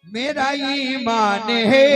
मेरा ईमान है।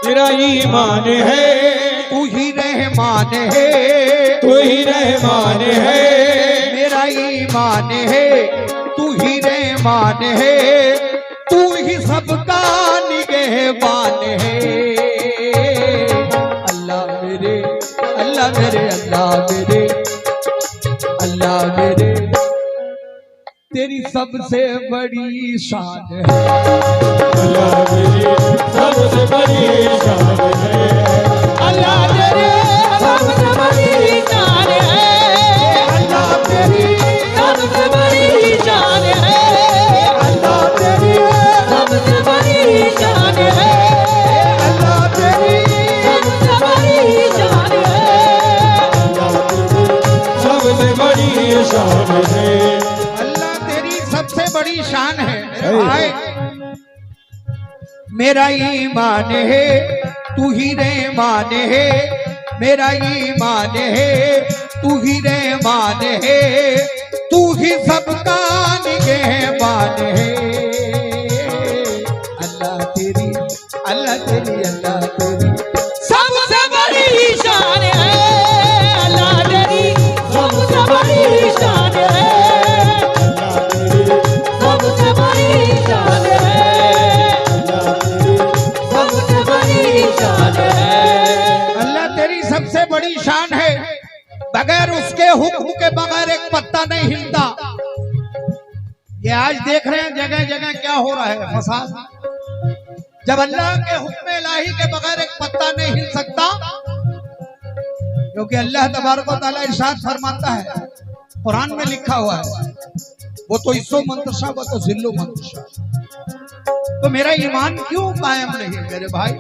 मेरा ईमान है, तू ही रहमान है, तू ही रहमान है। मेरा ईमान है, तू ही रहमान है, तू ही सबका निगहबान है। अल्लाह मेरे, अल्लाह मेरे, अल्लाह मेरे, अल्लाह मेरे, तेरी सबसे बड़ी शान है। अल्लाह मेरी सबसे बड़ी शान है। अल्लाह तेरी सबसे बड़ी शान है। अल्लाह तेरी सबसे बड़ी शान है। अल्लाह तेरी सबसे बड़ी शान है। अल्लाह तेरी सबसे बड़ी शान है। अल्लाह तेरी सबसे बड़ी शान है। अल्लाह तेरी सबसे बड़ी शान है। भाई मेरा ईमान है, तू ही रहमान है, मेरा ईमान है, तू ही रहमान है, तू ही सबका निगहबान है। अल्लाह तेरी, अल्लाह तेरी, अल्लाह तेरी सबसे बड़ी शान है। अल्लाह तेरी सबसे बड़ी शान है। अल्लाह तेरी सबसे बड़ी शान है। अल्लाह तेरी सबसे बड़ी शान है। बगैर उसके हुक्म के बगैर एक पत्ता नहीं हिलता। ये आज देख रहे हैं जगह जगह क्या हो रहा है, फसाद। जब अल्लाह के हुक्म इलाही के बगैर एक पत्ता नहीं हिल सकता, क्योंकि अल्लाह तबारक व तआला इरशाद फरमाता है, कुरान में लिखा हुआ है, वो तो इस्सो मंतशा वो तो जिल्लो मंतशा। तो मेरा ईमान क्यों कायम नहीं मेरे भाई?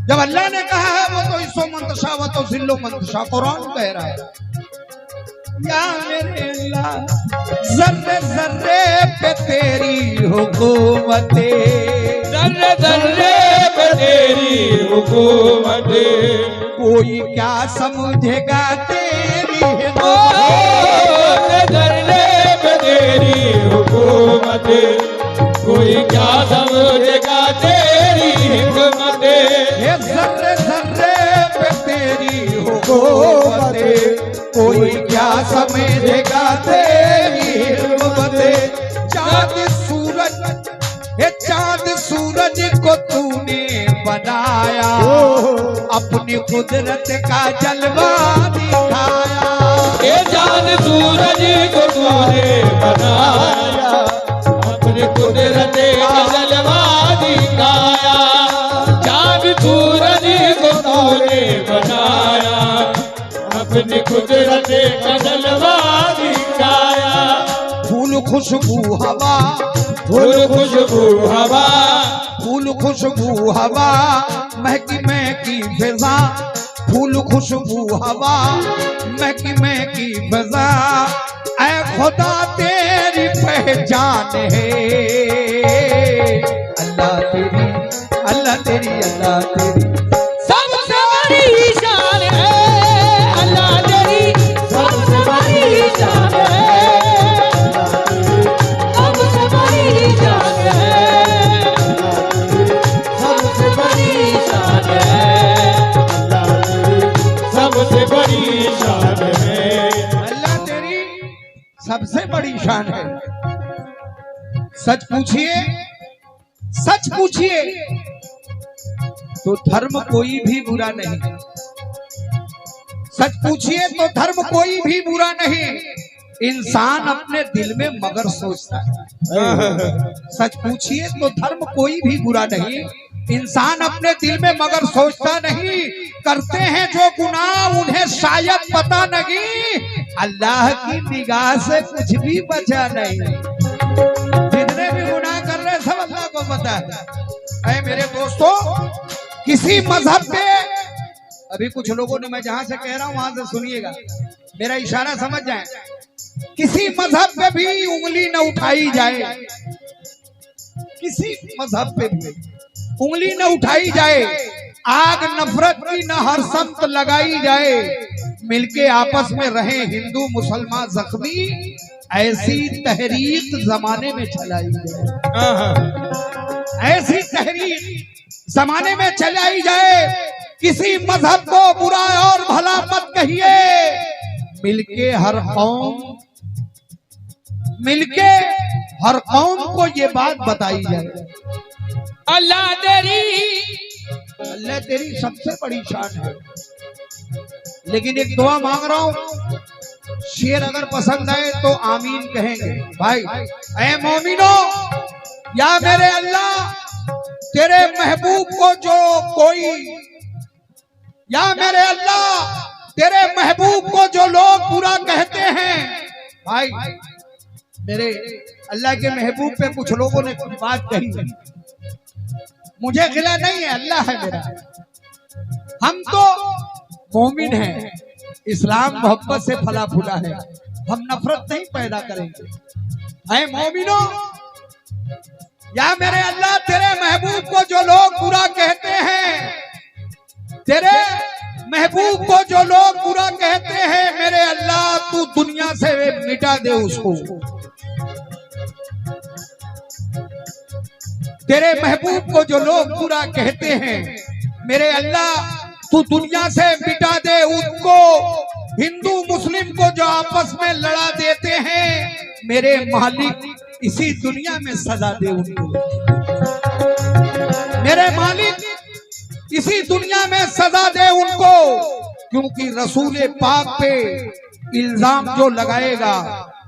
जब अल्लाह ने कहा है वो तो इस्सो मंतशा वो तो जिल्लो मंतशा, कुरान कह रहा है या मेरे अल्लाह जर्रे जर्रे पे तेरी हुकूमत, जर्रे जर्रे पे तेरी हुकूमत, कोई क्या समझेगा तेरी जर्रे पे तेरी हुकूमत, कोई क्या समझेगा तेरी हिकमत। जर्रे जर्रे पे तेरी हुकूमत, कोई क्या समझेगा तेरी हिकमत। चांद सूरज, ये चांद सूरज को तूने बनाया, अपनी कुदरत का जलवा दिखाया। ये चांद सूरज को तूने बनाया, अपनी कुदरत का जलवा दिखाया। चांद सूरज को तूने बनाया, अपनी कुदरत का जलवा दिखाया। फूल खुशबू हवा, फूल खुशबू हवा, फूल खुशबू हवा, महकी महकी फिजा, फूल खुशबू हवा, महकी महकी फिजा, ऐ खुदा तेरी पहचान है। अल्लाह तेरी, अल्लाह तेरी, अल्लाह तेरी सबसे बड़ी शान है। अल्लाह तेरी सबसे बड़ी शान है। सबसे बड़ी शान है। सबसे बड़ी शान है। सबसे बड़ी शान है। अल्लाह तेरी सबसे बड़ी शान है। सच पूछिए, सच पूछिए तो धर्म कोई भी बुरा नहीं। सच पूछिए तो धर्म कोई भी बुरा नहीं, इंसान अपने दिल में मगर सोचता है। सच पूछिए तो धर्म कोई भी बुरा नहीं, इंसान अपने दिल में मगर सोचता नहीं। करते हैं जो गुनाह उन्हें शायद पता नहीं, अल्लाह की निगाह से कुछ भी बचा नहीं। जितने भी गुनाह कर रहे हैं सब अल्लाह को पता है। मेरे दोस्तों, किसी मजहब पे, अभी कुछ लोगों ने, मैं जहां से कह रहा हूं वहां से सुनिएगा, मेरा इशारा समझ जाए, किसी मजहब पे भी उंगली न उठाई जाए, किसी मजहब पे भी उंगली न उठाई जाए, आग नफरत की न हर संत लगाई जाए, मिलके आपस में रहे हिंदू मुसलमान जख्मी, ऐसी तहरीक जमाने में चलाई जाए, ऐसी तहरीक जमाने में चलाई जाए। किसी मजहब को बुरा और भला मत कहिए, मिलके हर कौम को ये बात बताई जाए, अल्लाह तेरी सबसे बड़ी शान है। लेकिन एक दुआ मांग रहा हूं, शेर अगर पसंद आए तो आमीन कहेंगे। भाई, ऐ मोमिनो, या मेरे अल्लाह तेरे महबूब को जो कोई, या मेरे अल्लाह तेरे महबूब को जो लोग बुरा कहते हैं। भाई, मेरे अल्लाह के महबूब पे कुछ लोगों ने कुछ बात कही, मुझे गिला नहीं है, अल्लाह है मेरा। हम तो मोमिन हैं, इस्लाम मोहब्बत से फला फूला है, हम नफरत नहीं पैदा करेंगे। ऐ मोमिनो, या मेरे अल्लाह तेरे महबूब को जो लोग बुरा कहते हैं, तेरे महबूब को जो लोग बुरा कहते हैं, मेरे अल्लाह तू दुनिया से मिटा दे उसको। तेरे महबूब को जो लोग बुरा कहते हैं, मेरे अल्लाह तू दुनिया से मिटा दे उनको। हिंदू मुस्लिम को जो आपस में लड़ा देते हैं, मेरे मालिक इसी दुनिया में सजा दे उनको। मेरे मालिक इसी दुनिया में सजा दे उनको, क्योंकि रसूल पाक पे इल्जाम जो लगाएगा,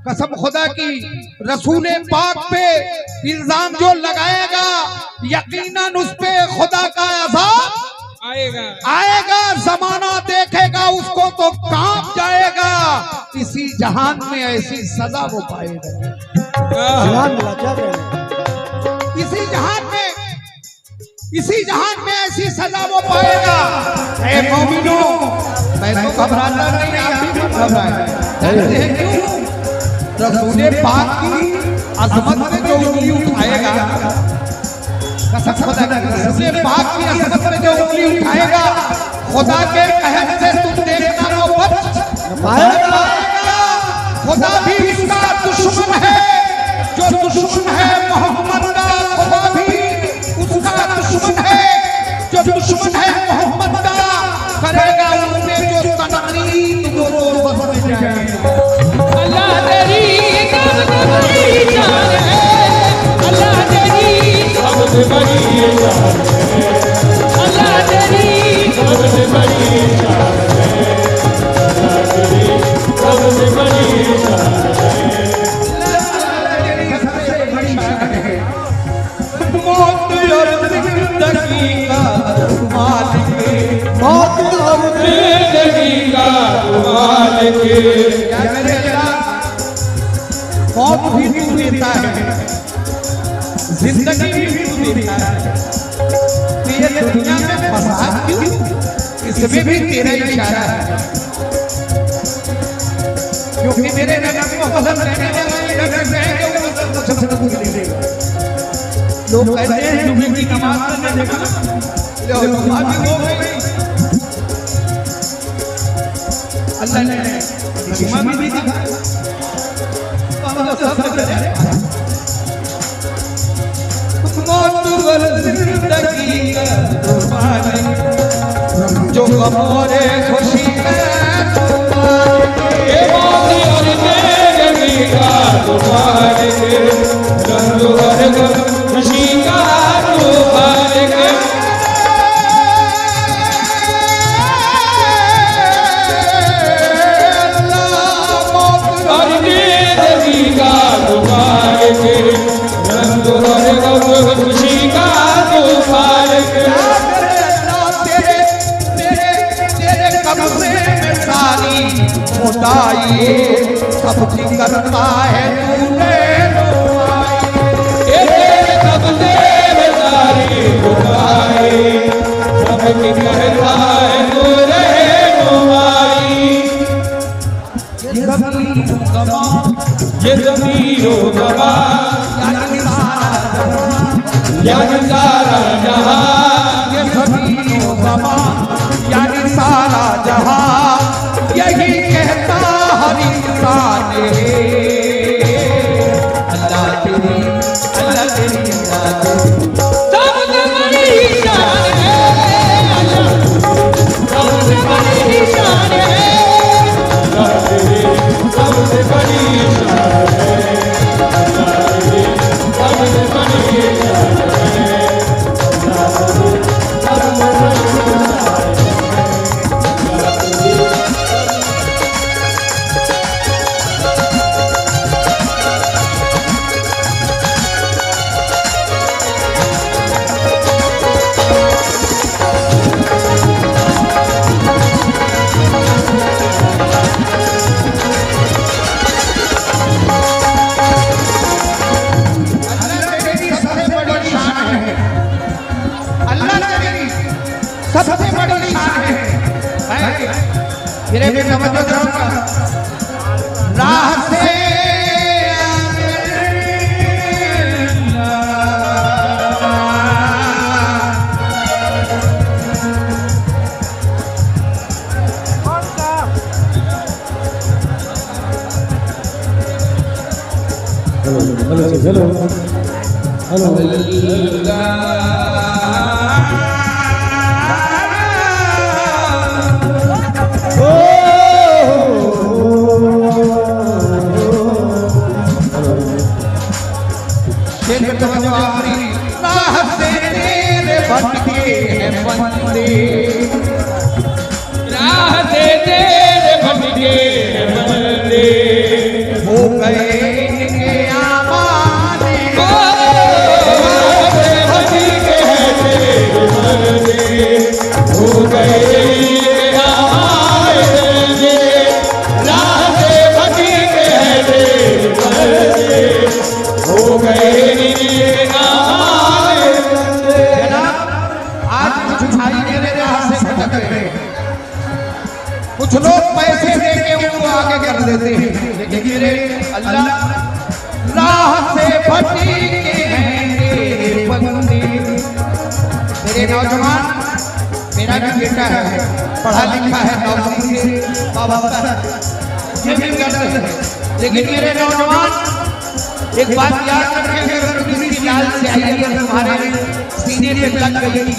कसम खुदा की, रसूल पाक पे इल्जाम जो लगाएगा, यकीनन उस पे खुदा का अज़ाब आएगा। जमाना देखेगा उसको तो कांप जाएगा, इसी जहान में ऐसी सजा वो पाएगा। इसी जहान में ऐसी सजा वो पाएगा। ऐ मोमिनो, मैं तो घबराता नहीं, आप भी मत घबराएं। जानते हैं क्यों? रसूल पाक की अज़मत में जो उंगली उठाएगा, कसम खुदा की, रसूल पाक की अज़मत में जो उंगली उठाएगा, खुदा के कहर से तुम देखना वो बच पाएगा। खुदा भी उसका दुश्मन है, जो दुश्मन है मोहम्मद का, खुदा भी उसका दुश्मन है, जो दुश्मन है मोहम्मद का, करेगा उनसे जो तनकीद वो बस में जाएगा। अल्लाह तेरी जान है, अल्लाह तेरी सबसे बड़ी शान है, अल्लाह तेरी सबसे बड़ी शान है, अल्लाह तेरी सबसे बड़ी शान है, सबसे बड़ी शान है। मौत और जिंदगी का मालिक, मौत और जिंदगी का मालिक, मौत भी तू देता है, जिंदगी भी तू देता है, ये दुनिया में फसाद क्यों? इसमें भी तेरा ही इशारा है, क्योंकि मेरे नगम को पसंद रहने वाले नगर से है कि वो तो सबसे कुछ नहीं देगा। लोग कहते हैं जुमे की नमाज में देखा, लो माफी हो गई, अल्लाह ने जुमा भी दिखा, सब मौत और जिंदगी का मालिक, जो हमारे खुशी में ये मौत और जिंदगी का मालिक, रंग और खुशी का खुदाई कब्ज करता है तूने सबसे बेदारी खुदाई सबकी करता है तूने नुमाई ये ज़मीनो गवा यानी सारा जहां ये ज़मीनो गवा यानी सारा जहां यही कहता हर इंसान अल्लाह तेरी अल्लाह तेरी अल्लाह तेरी सबसे बड़ी शान है सबसे बड़ी शान है सबसे बड़ी शान है सबसे बड़ी शान है सबसे बड़ी शान है मेरे भी तवज्जो करूंगा राह से राह से तेरे भटके बंदे हो गए इनके आमाने भटके तेरे बंदे हो गए बंदे राह से भटके तेरे बंदे हो गए कुछ लोग पैसे देके उनको आगे कर देते हैं लेकिन मेरे अल्लाह राह से भटके हैं तेरे बंदे मेरे नौजवान मेरा भी बेटा है पढ़ा लिखा है नौकरी से बाबा ये भी करते हैं लेकिन मेरे नौजवान एक बात याद रखें अगर किसी जाल से आई अगर तुम्हारे सीने पे लग गई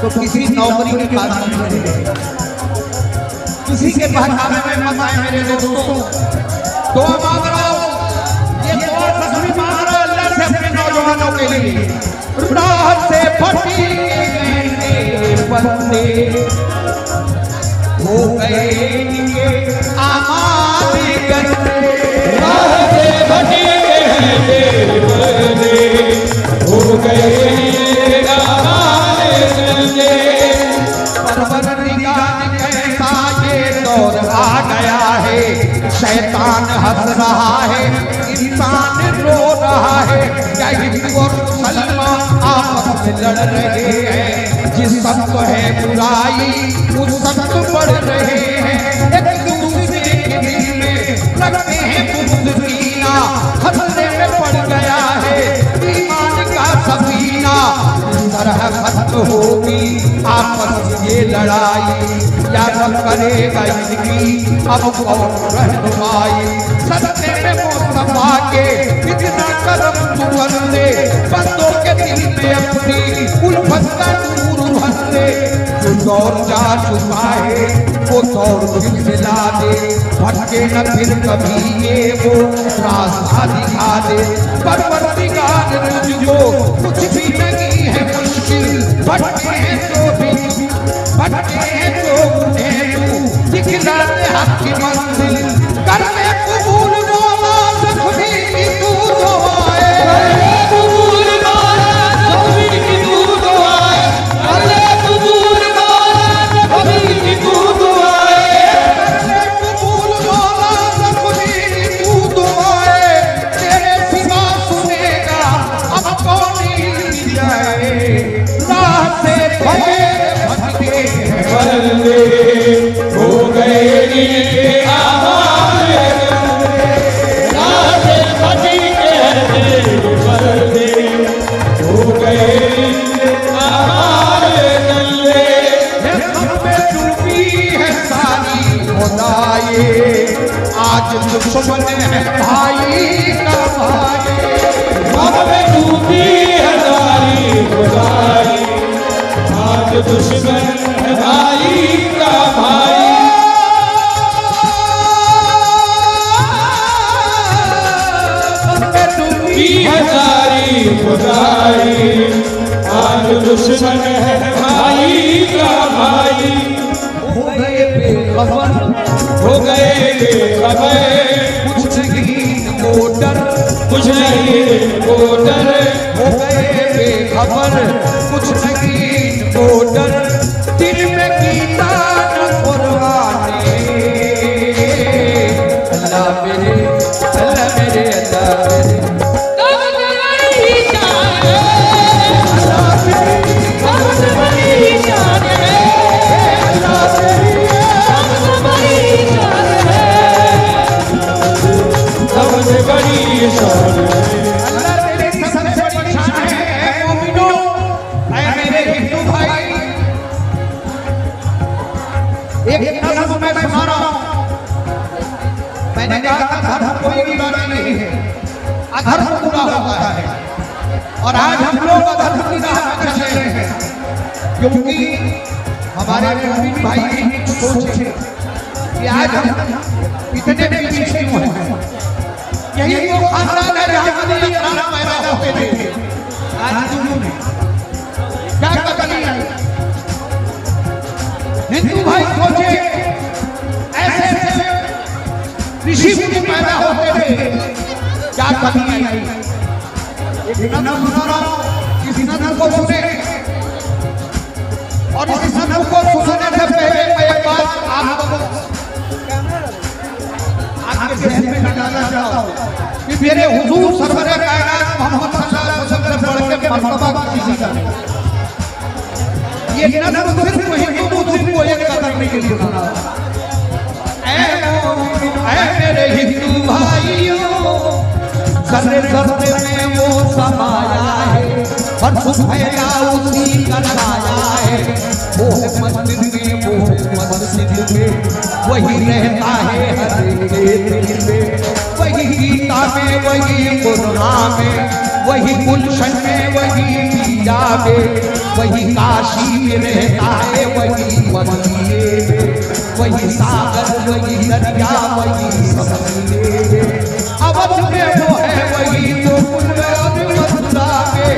तो किसी नौकरी के पास नहीं रहेगा किसी के बहकावे में मत आए मेरे दोस्तों दुआ मांग रहा हूं ये दुआ सभी मांग रहा अल्लाह से अपने नौजवानों के लिए राह से भटके गए बंदे हो गए इनके आमाने गंदे राह से भटके बंदे हो गए आमाने गंदे परवरदिगार कैसा ये दौर आ गया है शैतान हंस रहा है इंसान रो रहा है क्या हिंदू और मुसलमान आपस में लड़ रहे हैं जिस सब है बुराई उस सब बढ़ रहे हैं एक दूसरे के दिल में रखते हैं बुग़्ज़ कीना खतरे में पड़ गया है ईमान का सफीना तरह खत्म होगी आपस ये लड़ाई या रब करेगा इनकी अब कौन रहनुमाई सत्य में मुस्तफा के इतना करम तू बंदे बंदों के दिल में अपनी उल्फत का नूर भर दे जो दौर जा चुका है वो दौर फिर से ला दे भटके न फिर कभी ये वो रास्ता दिखा दे परवरदिगार जो कुछ भी नहीं है मुश्किल भटके हैं तो उन्हें तू दिखला दे हक की मंजिल कर ले कबूल मौला सभी की तू दुआए कबूल मौला सभी की तू दुआए अल्लाह कबूल मौला सभी की तू दुआए कबूल दुश्मन है भाई का भाई। राह में डूबी है नारी खुदाई, आज दुश्मन है भाई का भाई। डूबी है नारी खुदाई, आज दुश्मन है भाई का भाई। हो गए बेखबर, हो गए बेखबर, कुछ नहीं वो डर, कुछ नहीं वो डर। हो गए बेखबर, कुछ नहीं वो डर, दिल में गीता न कुर्बानी। अल्लाह मेरे, अल्लाह मेरे, अल्लाह मेरे, सबसे बड़ी शान है। अल्लाह तेरी सबसे बड़ी शान है। ऐ मोमिनो, ऐ मेरे हिंदू भाई, एक नज़्म मैं सुना रहा हूं। मैंने कहा धर्म कोई बुरा नहीं है, अधर्म बुरा होता है। और आज हम लोग अधर्म की राह पर चल रहे हैं, क्योंकि हमारे मोमिन भाई की सोच है कि आज हम इतने पीछे क्यों हैं। यही वो खानदान है जहाँ नबी इकराम पैदा होते थे। आज उन्होंने क्या कमी आई। हिंदू भाई सोचे ऐसे ऐसे ऋषि मुनि पैदा होते थे, क्या कमी आई। एक नज़्म सुना रहा हूं, इस नज़्म को सुने और इस नज़्म को सुनने से पहले मैं एक बात आपको आपके जहन में डालना चाहता हूं कि मेरे हुजूर सरवरे कायनात मोहम्मद सल्लल्लाहु अलैहि वसल्लम से बढ़ के मर्तबा किसी का नहीं। ये नज़्म सिर्फ हिंदू मुस्लिम को एक करने के लिए सुना। ऐ मेरे हिंदू भाइयों, सर्रे सर्रे में वो समाया है, हर सुख फैला उसी का छाया है। वो है मस्जिद में, वो है मस्जिद में, वही रहता है हर एक दिल में। वही गीता में, वही कुरान में, वही गुलशन में, वही पीरा में, वही काशी में रहता है, वही मदीने में, वही सागर, वही दरिया, वही समुद्र में। अवध में वो है, वही तो मथुरा में,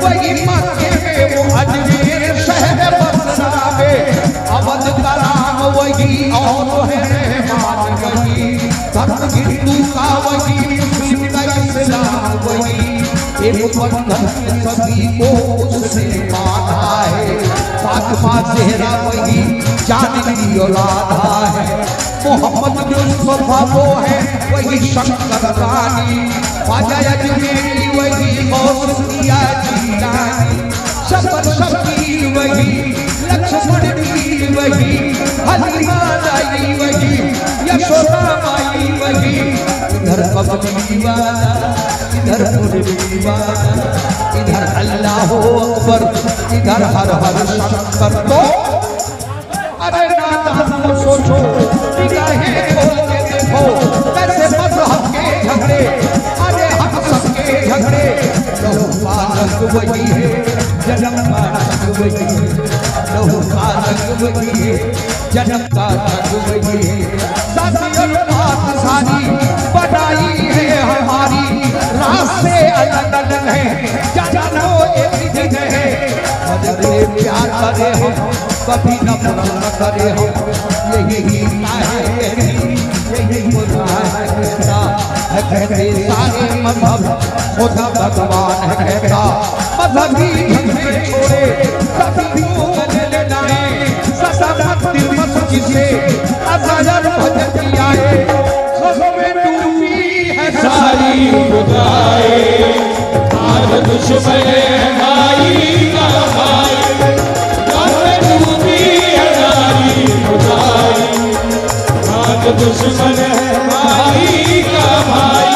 वही मक्के में, वो अजमेर शहर बसरा में। अवध का राम वही और है रहमान वही, धर्म हिंदू का वही, मुस्लिम का इस्लाम वही। एक बंधन में सभी को उससे बांधा है, फातिमा ज़हरा वही, जानवी औलादा है। मोहम्मद मुस्तफा वो है, वही शंकर रानी, ख्वाजा अजमेरी वही, गौसिया जीलानी। शबर शकील वही, लक्ष्मण की वही, हलीमा दाई वही, यशोदा माई वही। इधर कबरी वाला, इधर मुरली वाला, इधर अल्लाह अकबर, इधर हर हर शंकर। तो अरे नादान सोचो, निगाहें खोल के देखो, कैसे मज़हब के झगड़े, अरे हम सबके झगड़े। लहू का रंग वही है, जन्म का रंग वही है, लहू का रंग वही है, जन्म का रंग वही है। साथियों बात सारी बनाई है हमारी, रास्ते अलग अलग है, जानो एक दिन है। मदद प्यार करे हम, कभी नफरत न करे हम, यही है यही बोला है कहता है। कहते सारे मजहब खुदा भगवान है कहता, मजहबी झगड़े छोड़े सभी को गले लगाए। सदाबत मस्जिद से अज़हर भजन आए, में डूबी है सारी खुदाई, आज दुश्मन है भाई का भाई। राह में डूबी है नारी खुदाई, आज दुश्मन है भाई का भाई।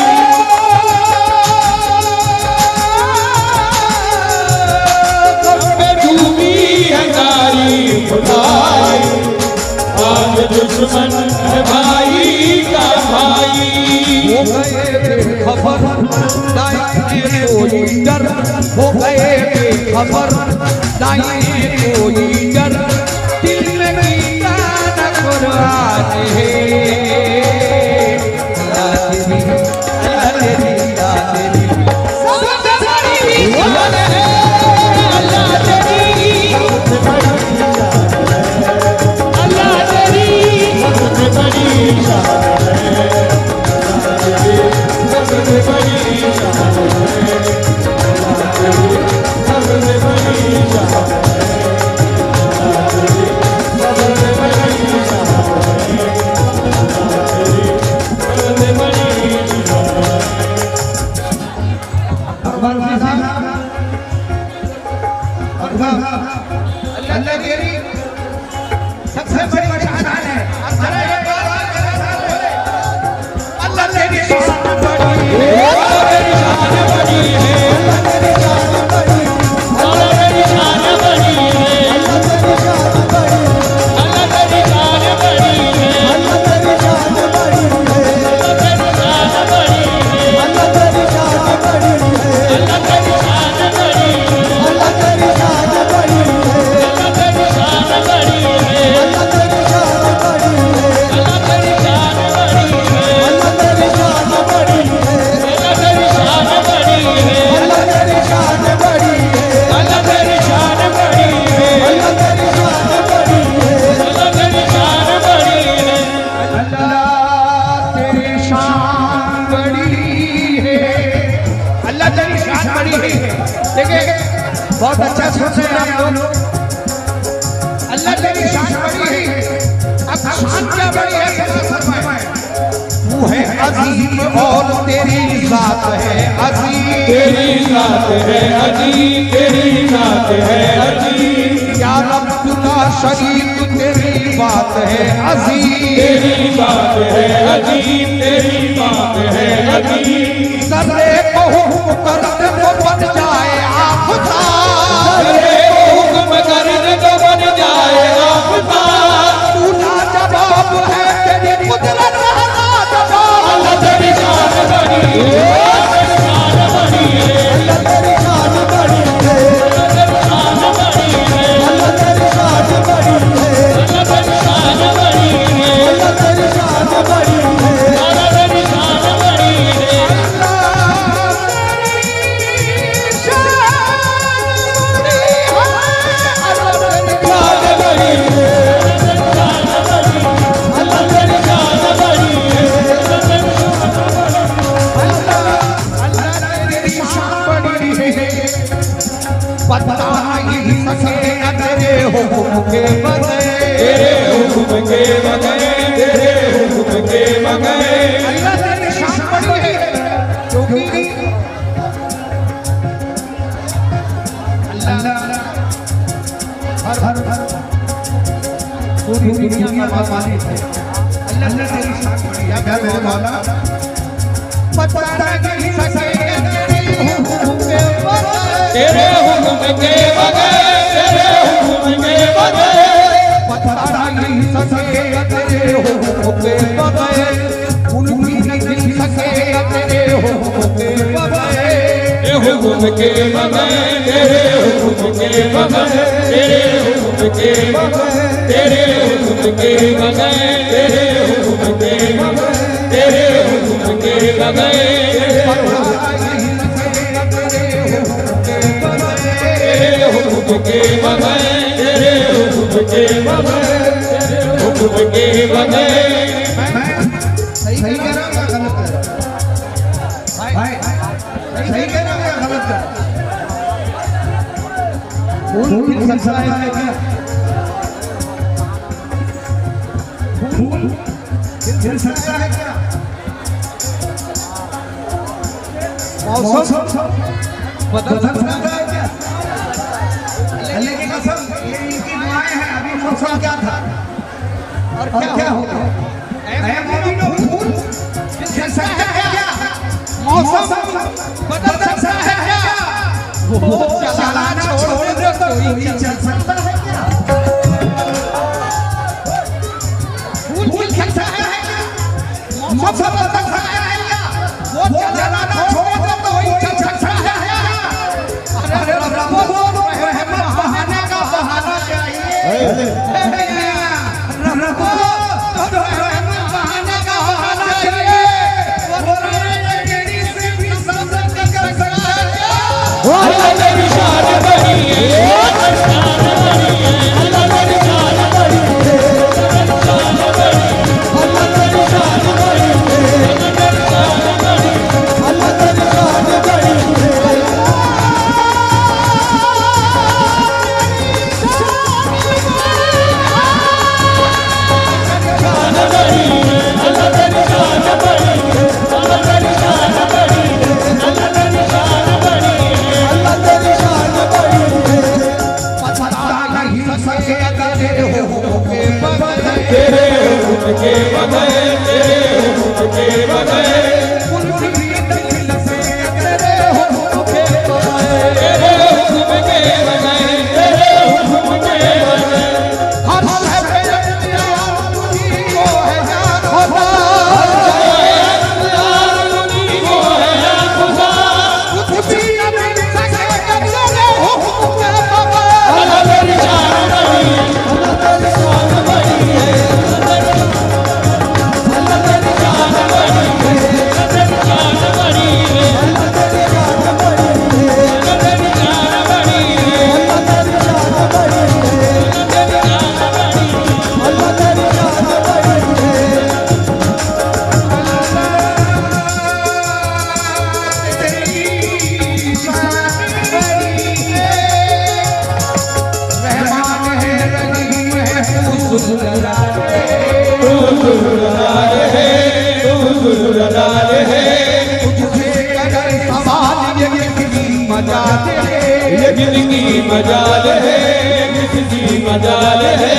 राह में डूबी है नारी खुदाई, आज दुश्मन है भाई का भाई। खबर लाए कोई डर दिल में गीता न कुर्बान है अल्लाह तेरी सबसे बड़ी शान है। अब जरा ये बात अल्लाह तेरी शान बड़ी है, अल्लाह तेरी शान बड़ी है, अल्लाह तेरी शान बड़ी है, अल्लाह तेरी शान बड़ी है, अल्लाह तेरी शान बड़ी है, अल्लाह तेरी शान बड़ी है, अल्लाह तेरी शान बड़ी है, अल्लाह तेरी शान बड़ी है, अल्लाह तेरी शान बड़ी है, अल्लाह तेरी शान बड़ी है, अल्लाह तेरी शान बड़ी है, अल्लाह तेरी शान बड़ी है, अल्लाह तेरी शान बड़ी है, अल्लाह तेरी शान बड़ी है, अल्लाह तेरी शान बड़ी है, अल्लाह तेरी शान बड़ी है, अल्लाह तेरी शान बड़ी है, अल्लाह तेरी शान बड़ी है, अल्लाह तेरी शान बड़ी है। देखिए बहुत अच्छा सुन रहे हैं आप लोग। अल्लाह तेरी शान बड़ी है। अब शान क्या बड़ी है फरमाएं। तू है अजीम और तेरी जात है अजीम, तेरी जात है अजीम, तेरी जात है अजीम, या रब्बुना शरीक तेरी बात है अजीम, तेरी बात है अजीम, तेरी बात है अजीम, सर्रे को हुक्म करते वो बन जाए आफताब, सर्रे को हुक्म करते तो बन जाए आफताब, तू लाजवाब है तेरी कुदरत लाजवाब, अल्लाह तेरी शान बड़ी है, अल्लाह तेरी शान बड़ी है, अल्लाह तेरी शान बड़ी है, अल्लाह तेरी शान बड़ी है, अल्लाह तेरी शान बड़ी है, अल्लाह तेरी शान बड़ी है, अल्लाह तेरी शान बड़ी है, अल्लाह तेरी शान बड़ी है, पता नहीं सकेगा तेरे हुक्म के बगैर, तेरे हुक्म के बगैर, तेरे हुक्म के बगैर, अल्लाह तेरी शान बड़ी है, क्योंकि अल्लाह हर पूरी दुनिया का मालिक है। अल्लाह तेरी शान बड़ी है। क्या मेरे मौला पता नहीं सकेगा तेरे हुक्म के बगैर, तेरे हुक्म के बगैर, तेरे हुक्म के बगैर, पता नहीं सकेगा तेरे हुक्म के बगैर, उनकी नहीं सकेगा तेरे हुक्म के बगैर, तेरे हुक्म के बगैर, तेरे हुक्म के बगैर, तेरे हुक्म के बगैर, तेरे हुक्म के बगैर, तेरे हुक्म के बगैर, तेरे हुक्म के बगैर, पता नहीं सकेगा तेरे हुक्म के बगैर, तेरे हुक्म के बगैर, तेरे हुक्म के बगैर, तेरे हुक्म के बगैर, सही कह रहा हूं या गलत है भाई? सही कह रहा हूं या गलत है? फूल खिल सकता है क्या? फूल खिल सकता है क्या? मौसम बदल सकता है क्या? अल्लाह की कसम ये इनकी दुआएं हैं। अभी मौसम क्या था और क्या हो गया? ऐ मोमिनो फूल खिल सकता है क्या? मौसम बदल सकता है क्या? वो चलाना छोड़ दो तो कोई चल सकता है क्या? फूल खिल सकता है क्या? मौसम बदल सकता है क्या? वो चलाना छोड़ दो तो कोई चल सकता है क्या? अरे रब्बो के बगैर तेरे हुक्म के बगैर तेरे हुक्म के बगैर तेरे हुक्म के बगैर तेरे हुक्म के बगैर हर शय पे अख्तियार तुझी को है या खुदा कुछ भी न मिल सकेगा तेरे हुक्म के बगैर अल्लाह तेरी शान बड़ी है अल्लाह तेरी शान बड़ी है तेरी शान बड़ी है तेरी शान बड़ी है तेरी शान बड़ी है तेरी शान बड़ी है तेरी शान बड़ी है अल्लाह तेरी शान बड़ी है रहमान है रहीम है तू सुरदार है तू सुरदार है तुझसे अगर सवाल ये किसी मजाल है ये जिंदगी मजाल है ये किसी मजाल है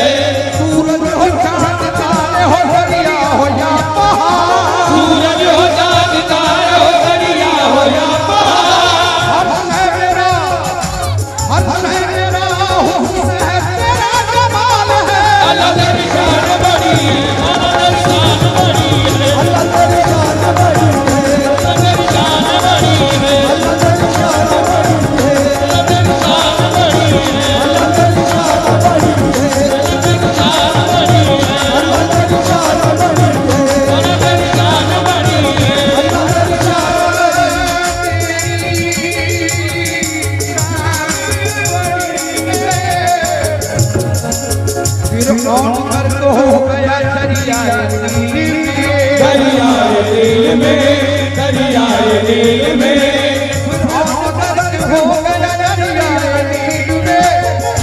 सूरज हो चांद तारे हो दरिया हो या पहाड़ सूरज हो चांद तारा हो दरिया हो या पहाड़ हर शय मेरा हुस्न है तेरा कमाल है अल्लाह तेरी शान बड़ी है अल्लाह तेरी शान बड़ी है अल्लाह तेरी शान बड़ी है अल्लाह तेरी शान बड़ी है अल्लाह तेरी शान बड़ी है अल्लाह तेरी शान बड़ी है अल्लाह तेरी शान बड़ी है अल्लाह तेरी शान बड़ी है अल्लाह तेरी शान बड़ी है अल्लाह तेरी शान फिर कौन कर तो हो गया दरियाए दरियाए दिल में दरियाए दिल में हो गया दरियाए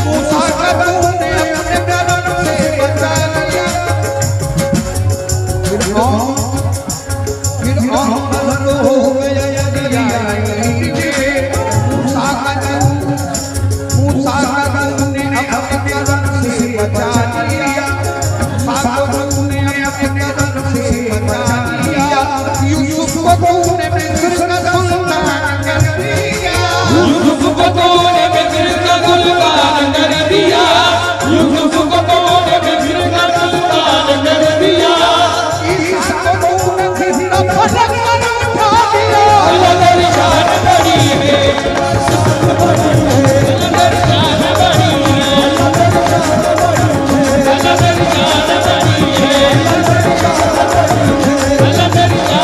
मूसा का तूने अपने करम से बचा लिया फिर कौन कर हो गया दरियाए मूसा का तूने अपने करम से बचा लिया तूने अपने करम से बचा लिया यूसुफ को तूने मिस्र का सुल्तान कर दिया यूसुफ को तूने मिस्र का सुल्तान कर दिया यूसुफ को तूने मिस्र का सुल्तान कर दिया ईसा को तूने जिंदा फटक कर उठा दिया अल्लाह तेरी शान बड़ी है अल्लाह तेरी शान बड़ी है अल्लाह तेरी शान बड़ी है अल्लाह तेरी शान बड़ी है अल्लाह तेरी शान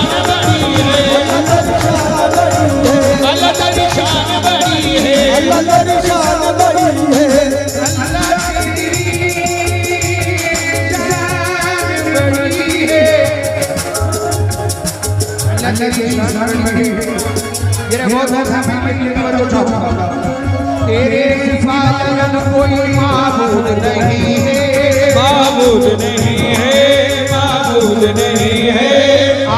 बड़ी है अल्लाह तेरी शान बड़ी है अल्लाह तेरी शान बड़ी है अल्लाह तेरी शान बड़ी है अल्लाह तेरी शान बड़ी है अल्लाह तेरी जान बड़ी है अल्लाह तेरी जान बड़ी है ये बहुत ऐसा मैं तो चाहूंगा तेरे सिवा जगत कोई माबूद नहीं है माबूद नहीं है माबूद नहीं है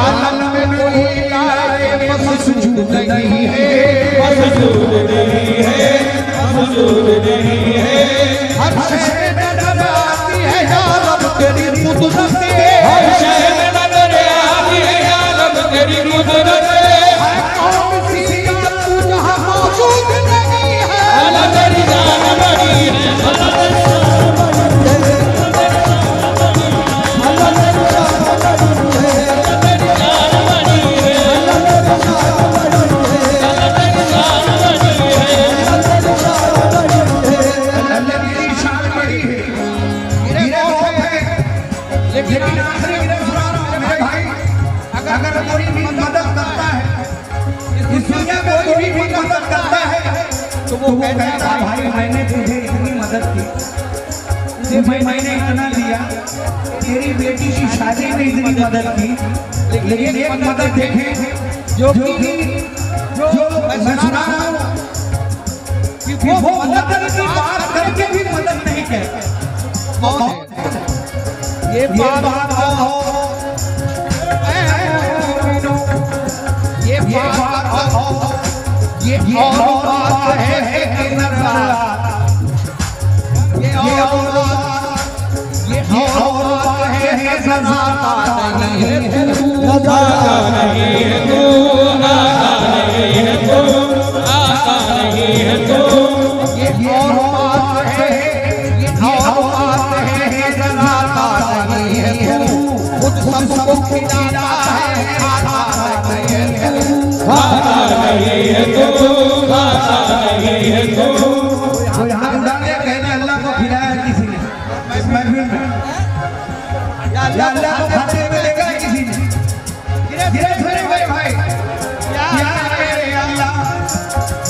आलम में कोई लायक मसजूद नहीं है मसजूद नहीं है मसजूद नहीं है हर शय में नजर आती है या रब तेरी कुदरत हर शय में नजर आती है या रब तेरी कुदरत कौन सी जात तू जहाँ मौजूद नहीं है अल्लाह तेरी जान बड़ी है अल्लाह तेरी शान बड़ी है अल्लाह तेरी शान बड़ी है अल्लाह तेरी शान बड़ी है अल्लाह तेरी शान बड़ी है अल्लाह तेरी शान बड़ी है अल्लाह तेरी शान बड़ी है अल्लाह तेरी शान बड़ी है गिरे बहुत है लेकिन आखिरी गिरफ्तार मेरे भाई अगर कोई भी मदद करता है इस दुनिया में कोई भी मदद करता है तो वो कहता है भाई मैंने तुझे इतनी मदद की तुझे मैंने इतना दिया तेरी बेटी की शादी में इतनी मदद की लेकिन एक मदद देखें जो मैं सुना रहा हूं कि वो मदद की बात करके भी मदद नहीं कहते ये बात हो ये बात हो ये और बात है कि नजर ये और है सजाता नहीं है तू, आता नहीं है तू, आता नहीं है तू, आता नहीं है तू। ये और बात है सजाता नहीं है तू, खुद सबको खिलाता है खाता नहीं है तू, आता नहीं है तू, आता नहीं है तू। यहाँ कहने अल्लाह को खिलाया किसी ने महफिल में, या अल्लाह को खाते में देखा किसी ने, गिरे फिरे गए भाई, या अल्लाह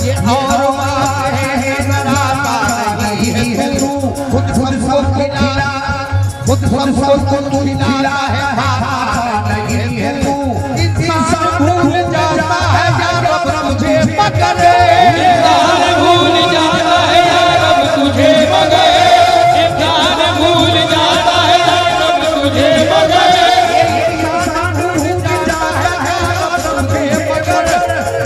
ये और बात है सजाता नहीं है तू, खुद सबको खिला, खुद सबको खिला है खाता नहीं है तू। इंसान भूल जाता है यार रब मुझे पकड़े, इंसान भूल जाता है यार रब तुझे मगर, इंसान भूल जाता है यार रब तुझे मगर। इंसान भूल जाता है रब मुझे पकड़े,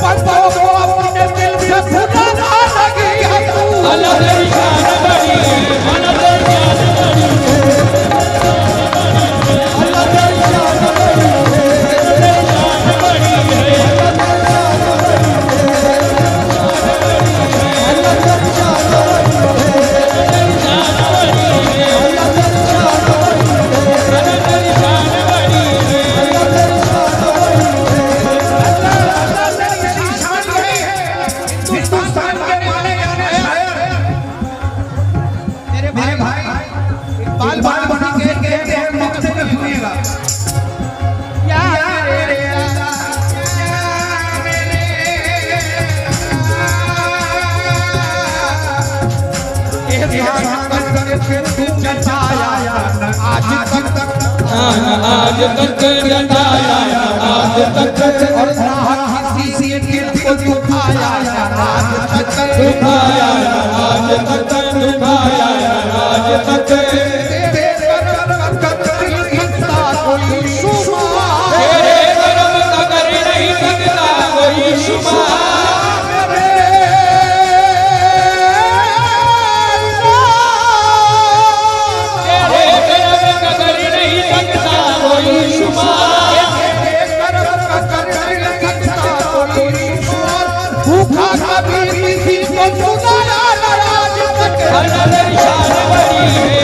पत्तों को अपने दिल से भुलाना लगी है तू। अल्लाह तेरी शान बड़ी है, अल्लाह तेरी शान बड़ी है, अल्लाह तेरी शान बड़ी है, तेरी शान बड़ी है, अल्लाह तेरी शान बड़ी है, तेरी शान बड़ी है, अल्लाह तेरी शान बड़ी है, अल्लाह तेरी शान बड़ी है। अल्लाह तेरी शान बड़ी है, अल्लाह तेरी शान बड़ी है। हिंदुस्तान के माने जाने शायर मेरे भाई इकबाल बना के कहते हैं मक्तब में सुनिएगा, या मेरे अल्लाह या मेरे एहसान करके तू जताया आज तक, आज तक जताया, आज तक और ना किसी से दिल को दुखाया आज तक, दुखाया, आज तक दुखाया, आज तक। तेरे करम का कोई इंसान कोई शुमार, तेरे करम का कर नहीं सकता कोई शुमार, तेरे करम का कर नहीं सकता कोई शुमार। भूखा कभी किसी को सुनाया आज तक, अल्लाह तेरी शान बड़ी है,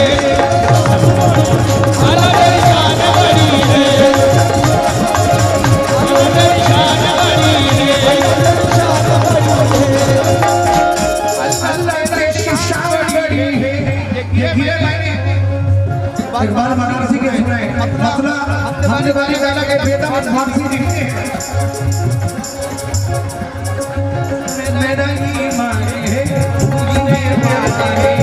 अल्लाह तेरी शान बड़ी है, अल्लाह तेरी शान बड़ी है। अल्लाह तेरी शान बड़ी है। ये मैंने इकबाल बनारसी के सुना है, मतलब हमने वाली गाना के बेटा फारसी लिखते हैं, मेरा ईमान है तुझमें प्यार है।